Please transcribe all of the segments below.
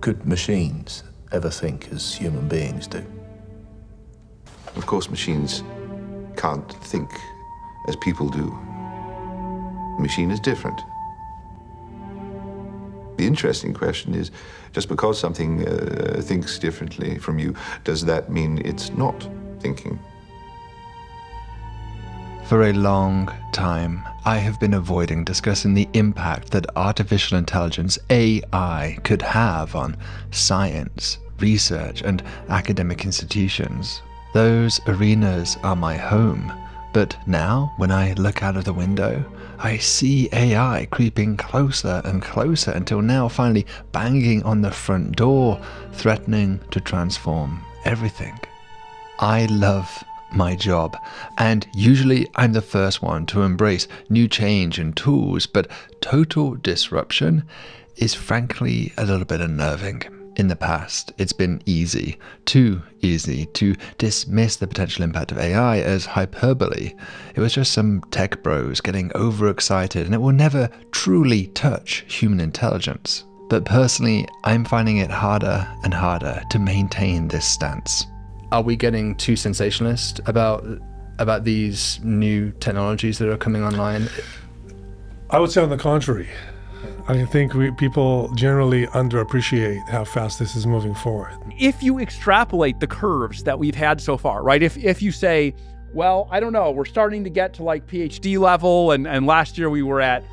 Could machines ever think as human beings do? Of course, machines can't think as people do. The machine is different. The interesting question is, just because something thinks differently from you, does that mean it's not thinking? For a long time, I have been avoiding discussing the impact that artificial intelligence, AI, could have on science, research, and academic institutions. Those arenas are my home, but now, when I look out of the window, I see AI creeping closer and closer until now finally banging on the front door, threatening to transform everything. I love my job, and usually I'm the first one to embrace new change and tools, but total disruption is frankly a little bit unnerving. In the past, it's been too easy to dismiss the potential impact of AI as hyperbole. It was just some tech bros getting overexcited, and it will never truly touch human intelligence. But personally, I'm finding it harder and harder to maintain this stance. Are we getting too sensationalist about these new technologies that are coming online? I would say on the contrary. I think people generally underappreciate how fast this is moving forward. If you extrapolate the curves that we've had so far, right? If you say, well, I don't know, we're starting to get to like PhD level, and last year we were at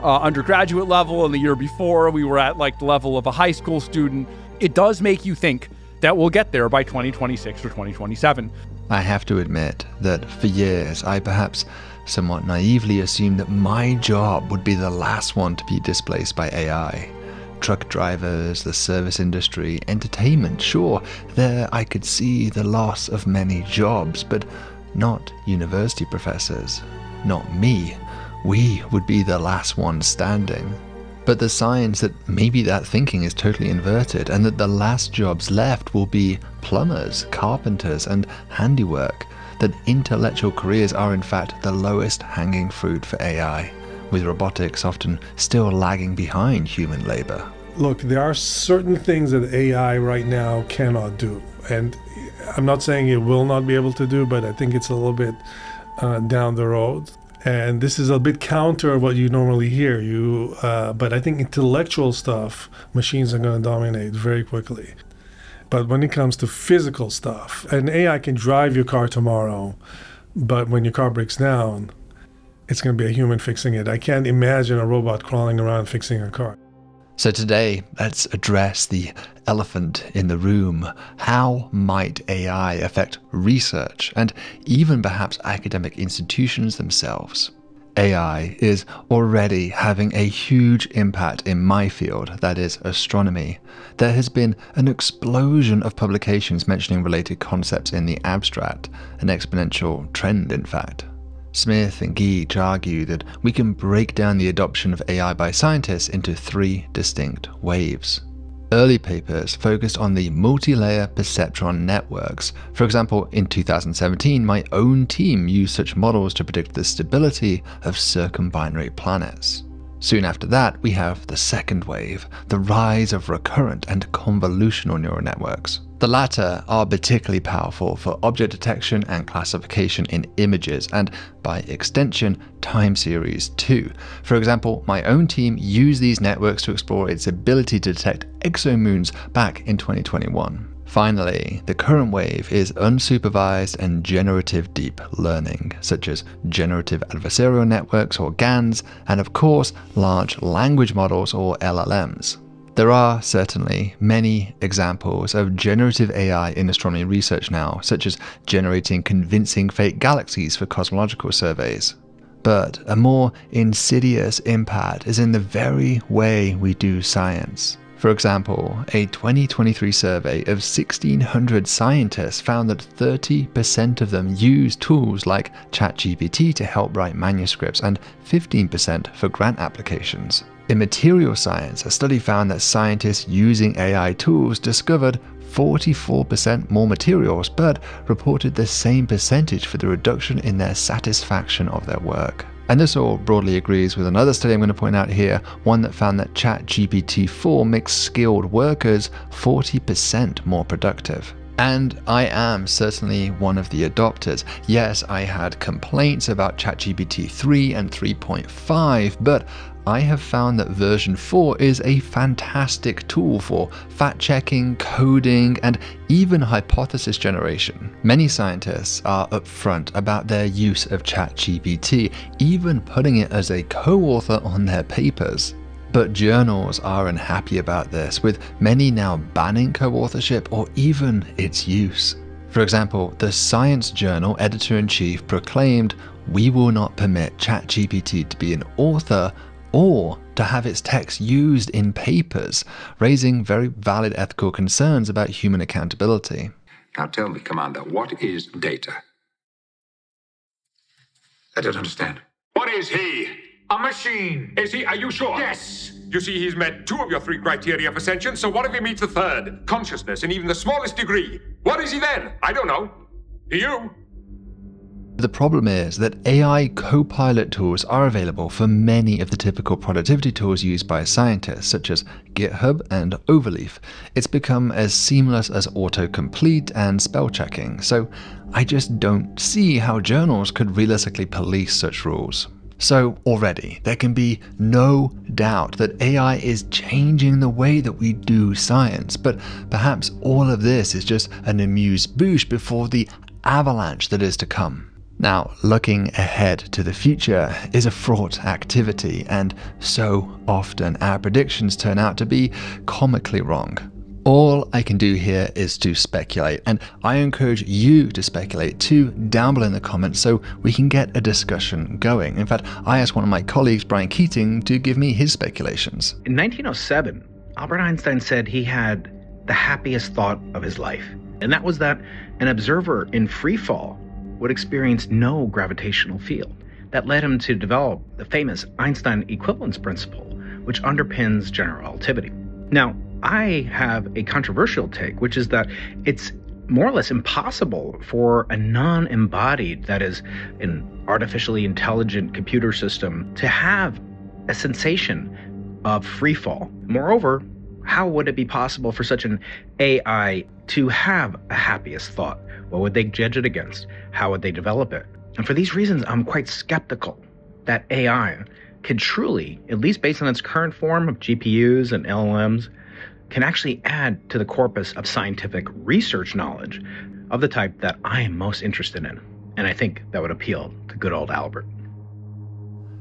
undergraduate level, and the year before we were at like the level of a high school student, it does make you think that we'll get there by 2026 or 2027. I have to admit that for years I perhaps somewhat naively assumed that my job would be the last one to be displaced by AI. Truck drivers, the service industry, entertainment, sure, there I could see the loss of many jobs, but not university professors. Not me. We would be the last one standing. But the signs that maybe that thinking is totally inverted and that the last jobs left will be plumbers, carpenters, and handiwork, that intellectual careers are in fact the lowest hanging fruit for AI, with robotics often still lagging behind human labor. Look, there are certain things that AI right now cannot do. And I'm not saying it will not be able to do, but I think it's a little bit down the road. And this is a bit counter what you normally hear. But I think intellectual stuff, machines are going to dominate very quickly. But when it comes to physical stuff, an AI can drive your car tomorrow, but when your car breaks down, it's going to be a human fixing it. I can't imagine a robot crawling around fixing a car. So today, let's address the elephant in the room. How might AI affect research and even perhaps academic institutions themselves? AI is already having a huge impact in my field, that is astronomy. There has been an explosion of publications mentioning related concepts in the abstract, an exponential trend in fact. Smith and Geach argue that we can break down the adoption of AI by scientists into 3 distinct waves. Early papers focused on the multi-layer perceptron networks. For example, in 2017, my own team used such models to predict the stability of circumbinary planets. Soon after that, we have the second wave, the rise of recurrent and convolutional neural networks. The latter are particularly powerful for object detection and classification in images, and by extension, time series too. For example, my own team used these networks to explore its ability to detect exomoons back in 2021. Finally, the current wave is unsupervised and generative deep learning, such as generative adversarial networks or GANs, and of course, large language models or LLMs. There are certainly many examples of generative AI in astronomy research now, such as generating convincing fake galaxies for cosmological surveys. But a more insidious impact is in the very way we do science. For example, a 2023 survey of 1,600 scientists found that 30% of them use tools like ChatGPT to help write manuscripts and 15% for grant applications. In material science, a study found that scientists using AI tools discovered 44% more materials, but reported the same percentage for the reduction in their satisfaction of their work. And this all broadly agrees with another study I'm going to point out here, one that found that ChatGPT-4 makes skilled workers 40% more productive. And I am certainly one of the adopters. Yes, I had complaints about ChatGPT 3 and 3.5, but I have found that version 4 is a fantastic tool for fact-checking, coding, and even hypothesis generation. Many scientists are upfront about their use of ChatGPT, even putting it as a co-author on their papers. But journals are unhappy about this, with many now banning co-authorship or even its use. For example, the Science Journal editor-in-chief proclaimed, "We will not permit ChatGPT to be an author or to have its text used in papers," raising very valid ethical concerns about human accountability. Now tell me, Commander, what is data? I don't understand. What is he? A machine. Is he? Are you sure? Yes. You see, he's met 2 of your 3 criteria for sentience, so what if he meets the 3rd? Consciousness in even the smallest degree. What is he then? I don't know. Do you? The problem is that AI co-pilot tools are available for many of the typical productivity tools used by scientists, such as GitHub and Overleaf. It's become as seamless as autocomplete and spell checking, so I just don't see how journals could realistically police such rules. So already, there can be no doubt that AI is changing the way that we do science, but perhaps all of this is just an amuse-bouche before the avalanche that is to come. Now, looking ahead to the future is a fraught activity, and so often our predictions turn out to be comically wrong. All I can do here is to speculate, and I encourage you to speculate too down below in the comments so we can get a discussion going. In fact, I asked one of my colleagues, Brian Keating, to give me his speculations. In 1907, Albert Einstein said he had the happiest thought of his life, and that was that an observer in free fall would experience no gravitational field. That led him to develop the famous Einstein equivalence principle, which underpins general relativity. Now, I have a controversial take, which is that it's more or less impossible for a non-embodied, that is, an artificially intelligent computer system, to have a sensation of free fall. Moreover, how would it be possible for such an AI to have a happiest thought? What would they judge it against? How would they develop it? And for these reasons, I'm quite skeptical that AI can truly, at least based on its current form of GPUs and LLMs, can actually add to the corpus of scientific research knowledge of the type that I am most interested in. And I think that would appeal to good old Albert.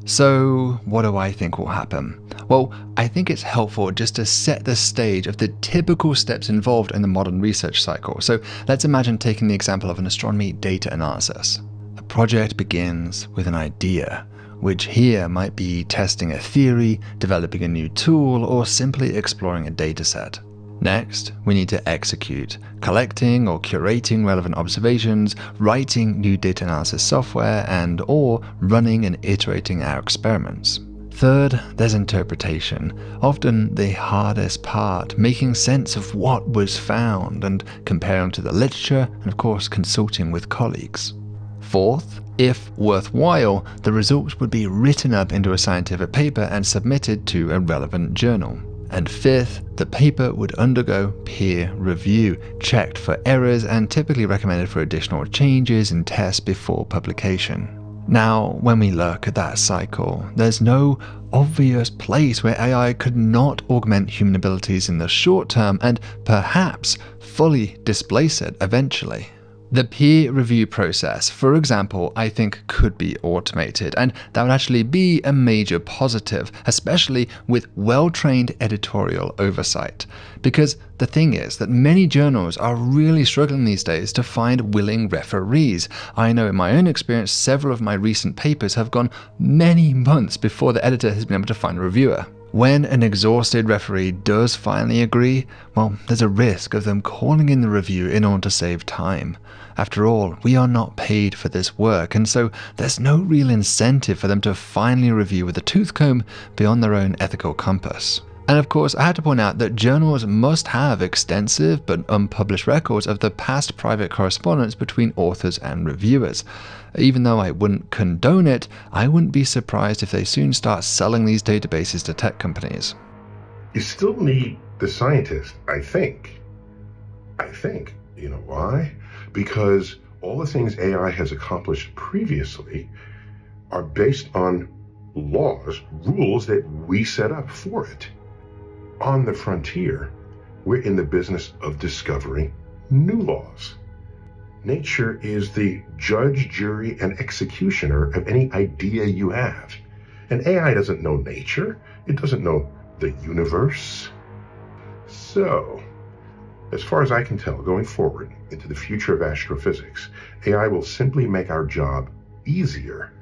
So what do I think will happen? Well, I think it's helpful just to set the stage of the typical steps involved in the modern research cycle. So let's imagine taking the example of an astronomy data analysis. A project begins with an idea, which here might be testing a theory, developing a new tool, or simply exploring a dataset. Next, we need to execute, collecting or curating relevant observations, writing new data analysis software, and/or running and iterating our experiments. Third, there's interpretation, often the hardest part, making sense of what was found and comparing to the literature, and of course consulting with colleagues. Fourth, if worthwhile, the results would be written up into a scientific paper and submitted to a relevant journal. And fifth, the paper would undergo peer review, checked for errors, and typically recommended for additional changes and tests before publication. Now, when we look at that cycle, there's no obvious place where AI could not augment human abilities in the short term and perhaps fully displace it eventually. The peer review process, for example, I think could be automated, and that would actually be a major positive, especially with well-trained editorial oversight. Because the thing is that many journals are really struggling these days to find willing referees. I know in my own experience, several of my recent papers have gone many months before the editor has been able to find a reviewer. When an exhausted referee does finally agree, well, there's a risk of them calling in the review in order to save time. After all, we are not paid for this work, and so there's no real incentive for them to finally review with a tooth comb beyond their own ethical compass. And of course, I had to point out that journals must have extensive but unpublished records of the past private correspondence between authors and reviewers. Even though I wouldn't condone it, I wouldn't be surprised if they soon start selling these databases to tech companies. You still need the scientist, I think. You know why? Because all the things AI has accomplished previously are based on laws, rules that we set up for it. On the frontier, we're in the business of discovering new laws. Nature is the judge, jury, and executioner of any idea you have. And AI doesn't know nature. It doesn't know the universe. So, as far as I can tell, going forward into the future of astrophysics, AI will simply make our job easier.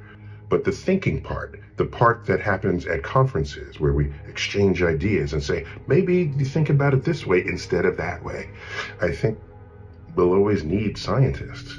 But the thinking part, the part that happens at conferences where we exchange ideas and say, maybe you think about it this way instead of that way, I think we'll always need scientists.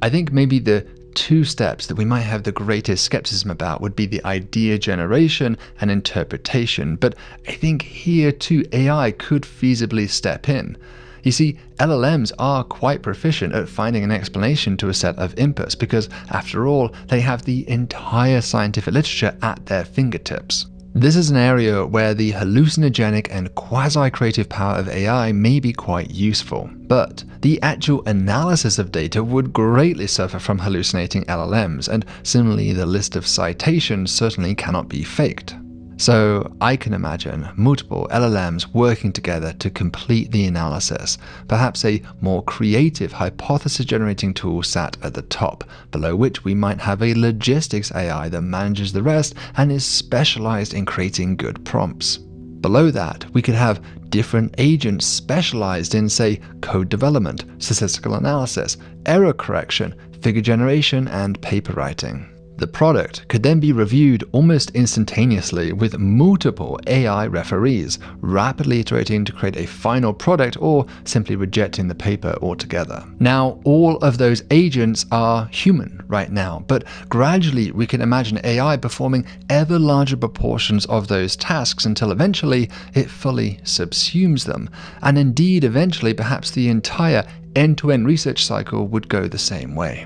I think maybe the two steps that we might have the greatest skepticism about would be the idea generation and interpretation, but I think here too AI could feasibly step in. You see, LLMs are quite proficient at finding an explanation to a set of inputs because, after all, they have the entire scientific literature at their fingertips. This is an area where the hallucinogenic and quasi-creative power of AI may be quite useful, but the actual analysis of data would greatly suffer from hallucinating LLMs, and similarly the list of citations certainly cannot be faked. So I can imagine multiple LLMs working together to complete the analysis, perhaps a more creative hypothesis-generating tool sat at the top, below which we might have a logistics AI that manages the rest and is specialized in creating good prompts. Below that, we could have different agents specialized in, say, code development, statistical analysis, error correction, figure generation, and paper writing. The product could then be reviewed almost instantaneously with multiple AI referees, rapidly iterating to create a final product or simply rejecting the paper altogether. Now, all of those agents are human right now, but gradually we can imagine AI performing ever larger proportions of those tasks until eventually it fully subsumes them. And indeed, eventually, perhaps the entire end-to-end research cycle would go the same way.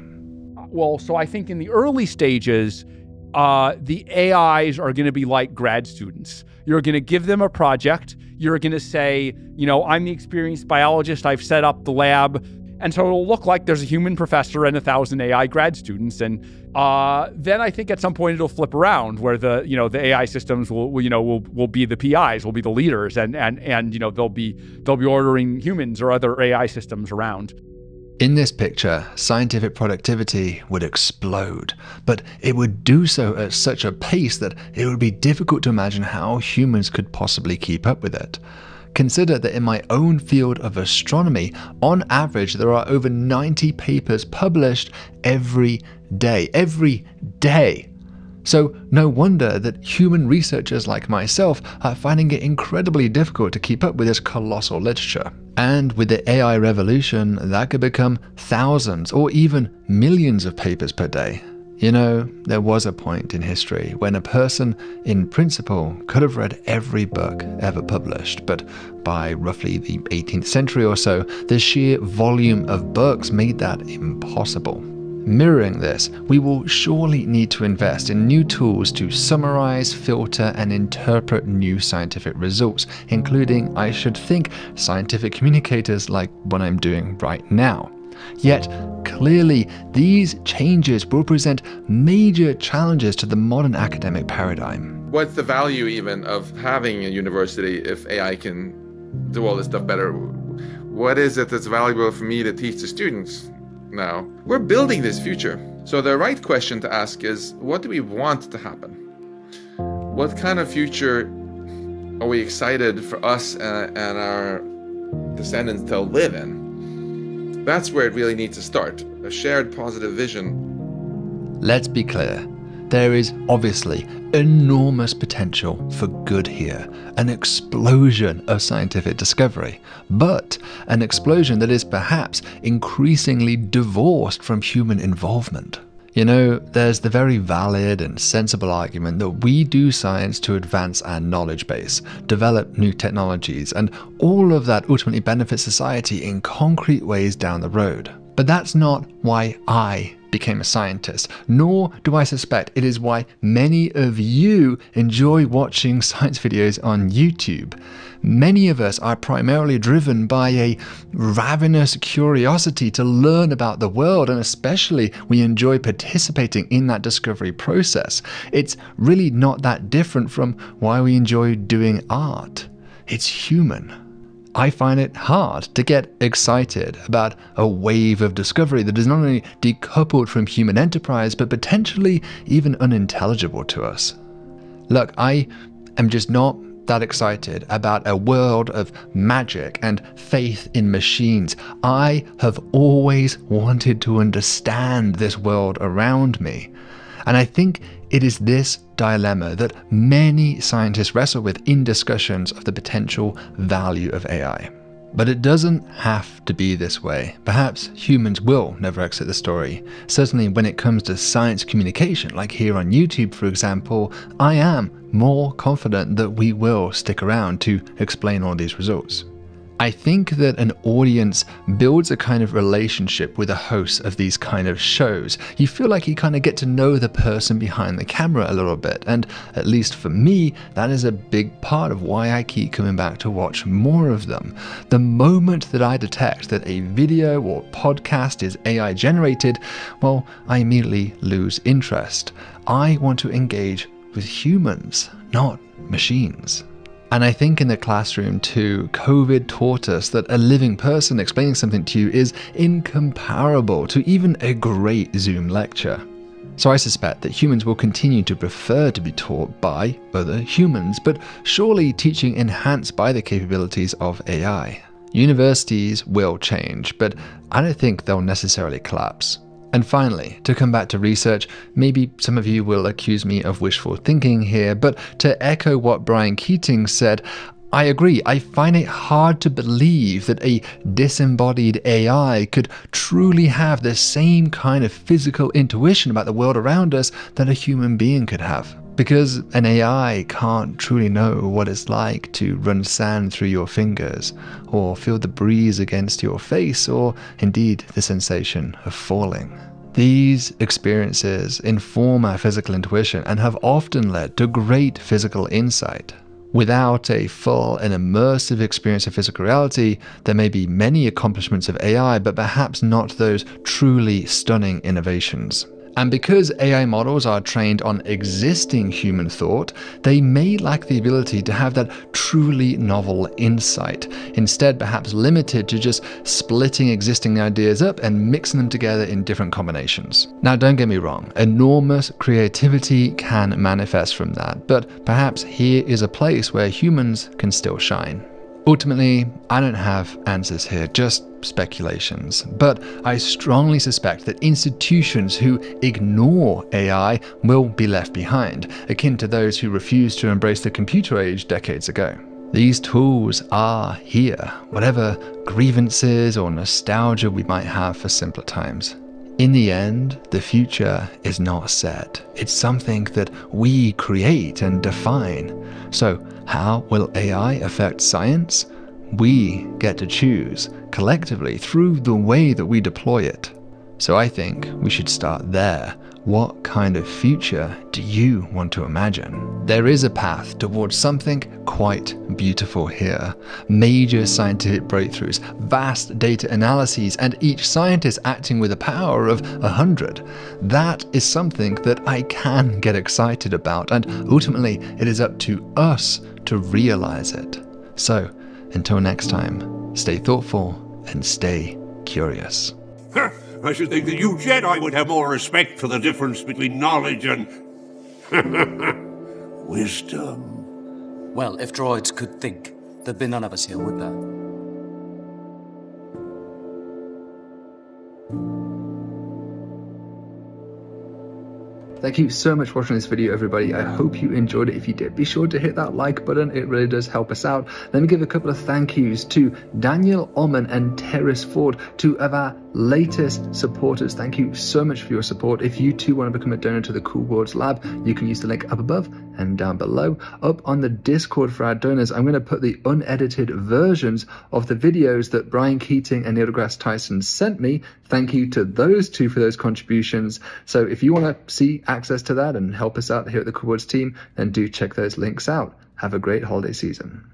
Well, so I think in the early stages, the AIs are going to be like grad students. You're going to give them a project. You're going to say, you know, I'm the experienced biologist. I've set up the lab. And so it'll look like there's a human professor and 1,000 AI grad students. And then I think at some point it'll flip around where the AI systems will be the PIs, will be the leaders, and they'll be ordering humans or other AI systems around. In this picture, scientific productivity would explode, but it would do so at such a pace that it would be difficult to imagine how humans could possibly keep up with it. Consider that in my own field of astronomy, on average, there are over 90 papers published every day. Every day! So no wonder that human researchers like myself are finding it incredibly difficult to keep up with this colossal literature. And with the AI revolution, that could become thousands or even millions of papers per day. You know, there was a point in history when a person, in principle, could have read every book ever published, but by roughly the 18th century or so, the sheer volume of books made that impossible. Mirroring this, we will surely need to invest in new tools to summarize, filter, and interpret new scientific results, including, I should think, scientific communicators like what I'm doing right now. Yet, clearly, these changes will present major challenges to the modern academic paradigm. What's the value even of having a university if AI can do all this stuff better? What is it that's valuable for me to teach the students? Now, we're building this future. So the right question to ask is, what do we want to happen? What kind of future are we excited for us and our descendants to live in? That's where it really needs to start, a shared positive vision. Let's be clear. There is obviously enormous potential for good here, an explosion of scientific discovery, but an explosion that is perhaps increasingly divorced from human involvement. You know, there's the very valid and sensible argument that we do science to advance our knowledge base, develop new technologies, and all of that ultimately benefits society in concrete ways down the road. But that's not why I became a scientist, nor do I suspect it is why many of you enjoy watching science videos on YouTube. Many of us are primarily driven by a ravenous curiosity to learn about the world, and especially we enjoy participating in that discovery process. It's really not that different from why we enjoy doing art. It's human. I find it hard to get excited about a wave of discovery that is not only decoupled from human enterprise, but potentially even unintelligible to us. Look, I am just not that excited about a world of magic and faith in machines. I have always wanted to understand this world around me. And I think it is this dilemma that many scientists wrestle with in discussions of the potential value of AI. But it doesn't have to be this way. Perhaps humans will never exit the story. Certainly when it comes to science communication, like here on YouTube for example, I am more confident that we will stick around to explain all these results. I think that an audience builds a kind of relationship with a host of these kind of shows. You feel like you kind of get to know the person behind the camera a little bit, and at least for me, that is a big part of why I keep coming back to watch more of them. The moment that I detect that a video or podcast is AI generated, well, I immediately lose interest. I want to engage with humans, not machines. And I think in the classroom too, COVID taught us that a living person explaining something to you is incomparable to even a great Zoom lecture. So I suspect that humans will continue to prefer to be taught by other humans, but surely teaching enhanced by the capabilities of AI. Universities will change, but I don't think they'll necessarily collapse. And finally, to come back to research, maybe some of you will accuse me of wishful thinking here, but to echo what Brian Keating said, I agree. I find it hard to believe that a disembodied AI could truly have the same kind of physical intuition about the world around us that a human being could have. Because an AI can't truly know what it's like to run sand through your fingers, or feel the breeze against your face, or indeed the sensation of falling. These experiences inform our physical intuition and have often led to great physical insight. Without a full and immersive experience of physical reality, there may be many accomplishments of AI, but perhaps not those truly stunning innovations. And because AI models are trained on existing human thought, they may lack the ability to have that truly novel insight, instead perhaps limited to just splitting existing ideas up and mixing them together in different combinations. Now don't get me wrong, enormous creativity can manifest from that, but perhaps here is a place where humans can still shine. Ultimately, I don't have answers here, just speculations, but I strongly suspect that institutions who ignore AI will be left behind, akin to those who refused to embrace the computer age decades ago. These tools are here, whatever grievances or nostalgia we might have for simpler times. In the end, the future is not set. It's something that we create and define. So, how will AI affect science? We get to choose, collectively, through the way that we deploy it. So I think we should start there. What kind of future do you want to imagine? There is a path towards something quite beautiful here. Major scientific breakthroughs, vast data analyses, and each scientist acting with a power of 100. That is something that I can get excited about, and ultimately it is up to us to realize it. So, until next time, stay thoughtful and stay curious. I should think that you Jedi would have more respect for the difference between knowledge and wisdom. Well, if droids could think, there'd be none of us here, would there? Thank you so much for watching this video, everybody. I hope you enjoyed it. If you did, be sure to hit that like button. It really does help us out. Let me give a couple of thank yous to Daniel Oman and Terrace Ford, two of our latest supporters, thank you so much for your support. If you too want to become a donor to the Cool Worlds Lab, you can use the link up above and down below. Up on the Discord for our donors, I'm going to put the unedited versions of the videos that Brian Keating and Neil deGrasse Tyson sent me. Thank you to those two for those contributions. So if you want to see access to that and help us out here at the Cool Worlds team, then do check those links out. Have a great holiday season.